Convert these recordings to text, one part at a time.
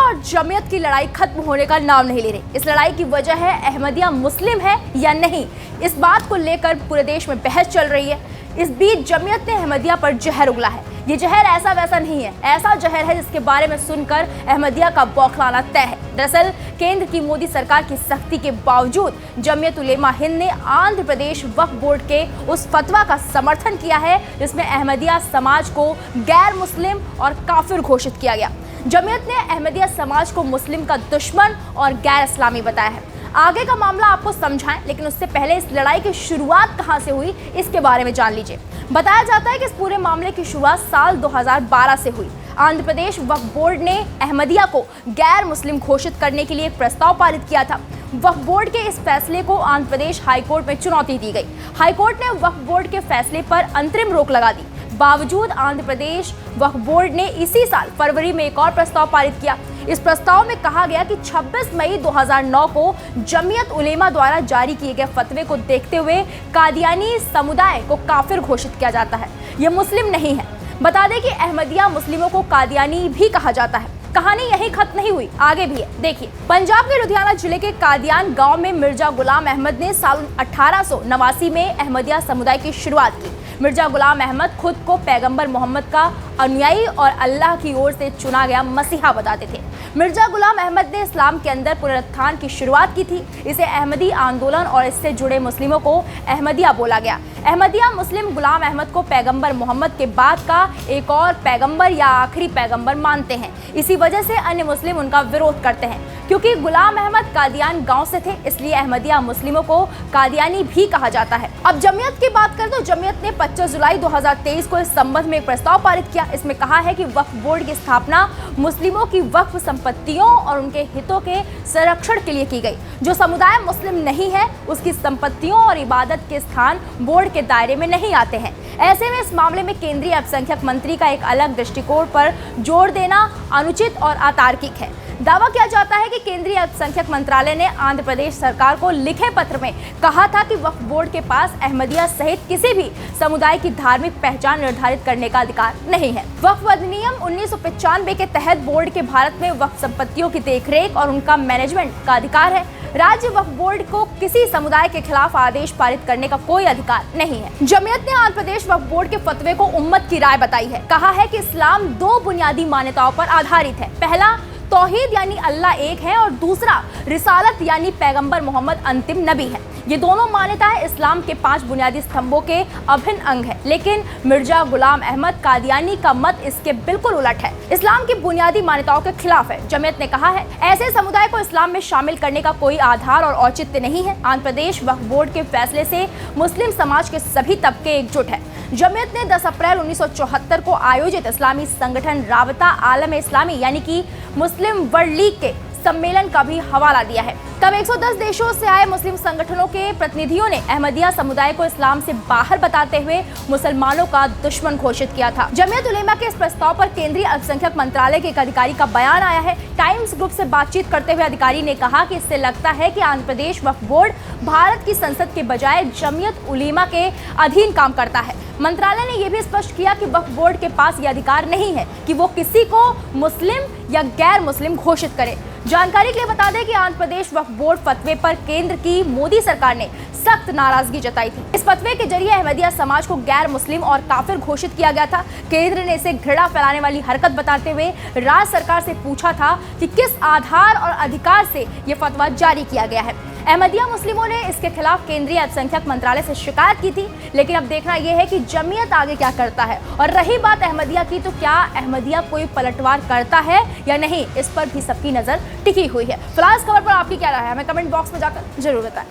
और जमीयत की लड़ाई खत्म होने का नाम नहीं ले रही। इस लड़ाई की वजह है अहमदिया मुस्लिम है या नहीं, इस बात को लेकर पूरे देश में बहस चल रही है। इस बीच जमीयत ने अहमदिया पर जहर उगला है। ये जहर ऐसा वैसा नहीं है, ऐसा जहर है जिसके बारे में सुनकर अहमदिया का बौखलाना तय है। दरअसल केंद्र की मोदी सरकार की सख्ती के बावजूद जमीयत उलेमा हिंद ने आंध्र प्रदेश वक्फ बोर्ड के उस फतवा का समर्थन किया है जिसमें अहमदिया समाज को गैर मुस्लिम और काफिर घोषित किया गया। जमीयत ने अहमदिया समाज को मुस्लिम का दुश्मन और गैर इस्लामी बताया है। आगे का मामला आपको समझाएं, लेकिन उससे पहले इस लड़ाई की शुरुआत कहां से हुई इसके बारे में जान लीजिए। बताया जाता है कि इस पूरे मामले की शुरुआत साल 2012 से हुई। आंध्र प्रदेश वक्फ बोर्ड ने अहमदिया को गैर मुस्लिम घोषित करने के लिए एक प्रस्ताव पारित किया था। वक्फ बोर्ड के इस फैसले को आंध्र प्रदेश हाईकोर्ट में चुनौती दी गई। हाईकोर्ट ने वक्फ बोर्ड के फैसले पर अंतरिम रोक लगा दी। बावजूद आंध्र प्रदेश वक्फ बोर्ड ने इसी साल फरवरी में एक और प्रस्ताव पारित किया। इस प्रस्ताव में कहा गया कि 26 मई 2009 को जमीयत उलेमा द्वारा जारी किए गए फतवे को देखते हुए कादियानी समुदाय को काफिर घोषित किया जाता है, ये मुस्लिम नहीं है। बता दें कि अहमदिया मुस्लिमों को कादियानी भी कहा जाता है। कहानी यहीं खत्म नहीं हुई, आगे भी है। देखिए, पंजाब के लुधियाना जिले के कादियान गांव में मिर्जा गुलाम अहमद ने साल 1889 में अहमदिया समुदाय की शुरुआत की। मिर्जा गुलाम अहमद खुद को पैगंबर मोहम्मद का अनुयायी और अल्लाह की ओर से चुना गया मसीहा बताते थे। मिर्जा गुलाम अहमद ने इस्लाम के अंदर पुनरुत्थान की शुरुआत की थी। इसे अहमदी आंदोलन और इससे जुड़े मुस्लिमों को अहमदिया बोला गया। अहमदिया मुस्लिम गुलाम अहमद को पैगंबर मोहम्मद के बाद का एक और पैगंबर या आखिरी पैगंबर मानते हैं। इसी वजह से अन्य मुस्लिम उनका विरोध करते हैं। क्योंकि गुलाम अहमद कादियान गांव से थे, इसलिए अहमदिया मुस्लिमों को कादियानी भी कहा जाता है। अब जमीयत की बात करें तो जमीयत ने 25 जुलाई 2023 को इस संबंध में एक प्रस्ताव पारित किया। इसमें कहा है कि वक्फ बोर्ड की स्थापना मुस्लिमों की वक्फ संपत्तियों और उनके हितों के संरक्षण के लिए की गई। जो समुदाय मुस्लिम नहीं है उसकी संपत्तियों और इबादत के स्थान बोर्ड के दायरे में नहीं आते हैं। ऐसे में इस मामले में केंद्रीय अल्पसंख्यक मंत्री का एक अलग दृष्टिकोण पर जोर देना अनुचित और अतार्किक है। दावा किया जाता है कि केंद्रीय अल्पसंख्यक मंत्रालय ने आंध्र प्रदेश सरकार को लिखे पत्र में कहा था कि वक्फ बोर्ड के पास अहमदिया सहित किसी भी समुदाय की धार्मिक पहचान निर्धारित करने का अधिकार नहीं है। वक्फ अधिनियम 1995 के तहत बोर्ड के भारत में वक्फ संपत्तियों की देखरेख और उनका मैनेजमेंट का अधिकार है। राज्य वक्फ बोर्ड को किसी समुदाय के खिलाफ आदेश पारित करने का कोई अधिकार नहीं है। जमीयत ने आंध्र प्रदेश वक्फ बोर्ड के फतवे को उम्मत की राय बताई है। कहा है कि इस्लाम दो बुनियादी मान्यताओं पर आधारित है। पहला, तौहीद यानी अल्लाह एक है, और दूसरा रिसालत यानी पैगंबर मोहम्मद अंतिम नबी है। ये दोनों मान्यताएं इस्लाम के 5 बुनियादी स्तंभों के अभिन्न अंग है। लेकिन मिर्जा गुलाम अहमद कादियानी का मत इसके बिल्कुल उलट है, इस्लाम की बुनियादी मान्यताओं के खिलाफ है। जमीयत ने कहा है ऐसे समुदाय को इस्लाम में शामिल करने का कोई आधार और औचित्य नहीं है। आंध्र प्रदेश वक्फ बोर्ड के फैसले से मुस्लिम समाज के सभी तबके एकजुट है। जमीयत ने 10 अप्रैल 1974 को आयोजित इस्लामी संगठन राबता आलम इस्लामी यानी कि मुस्लिम वर्ल्ड लीग के सम्मेलन का भी हवाला दिया है। तब 110 देशों से आए मुस्लिम संगठनों के प्रतिनिधियों ने अहमदिया समुदाय को इस्लाम से बाहर बताते हुए मुसलमानों का दुश्मन घोषित किया था। जमीयत उलेमा के इस प्रस्ताव पर केंद्रीय अल्पसंख्यक मंत्रालय के एक अधिकारी का बयान आया है। टाइम्स ग्रुप से बातचीत करते हुए अधिकारी ने कहा कि इससे लगता है कि आंध्र प्रदेश वक्फ बोर्ड भारत की संसद के बजाय जमीयत उलेमा के अधीन काम करता है। मंत्रालय ने यह भी स्पष्ट किया कि वक्फ बोर्ड के पास यह अधिकार नहीं है कि वो किसी को मुस्लिम या गैर मुस्लिम घोषित करे। जानकारी के लिए बता दें कि आंध्र प्रदेश वक्फ बोर्ड फतवे पर केंद्र की मोदी सरकार ने सख्त नाराजगी जताई थी। इस फतवे के जरिए अहमदिया समाज को गैर मुस्लिम और काफिर घोषित किया गया था। केंद्र ने इसे घृणा फैलाने वाली हरकत बताते हुए राज्य सरकार से पूछा था कि किस आधार और अधिकार से ये फतवा जारी किया गया है। अहमदिया मुस्लिमों ने इसके खिलाफ केंद्रीय अल्पसंख्यक मंत्रालय से शिकायत की थी, लेकिन अब देखना यह है कि जमीयत आगे क्या करता है। और रही बात अहमदिया की, तो क्या अहमदिया कोई पलटवार करता है या नहीं, इस पर भी सबकी नजर टिकी हुई है। फिलहाल इस खबर पर आपकी क्या राय है, हमें कमेंट बॉक्स में जाकर जरूर बताएं।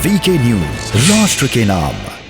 वीके न्यूज, राष्ट्र के नाम।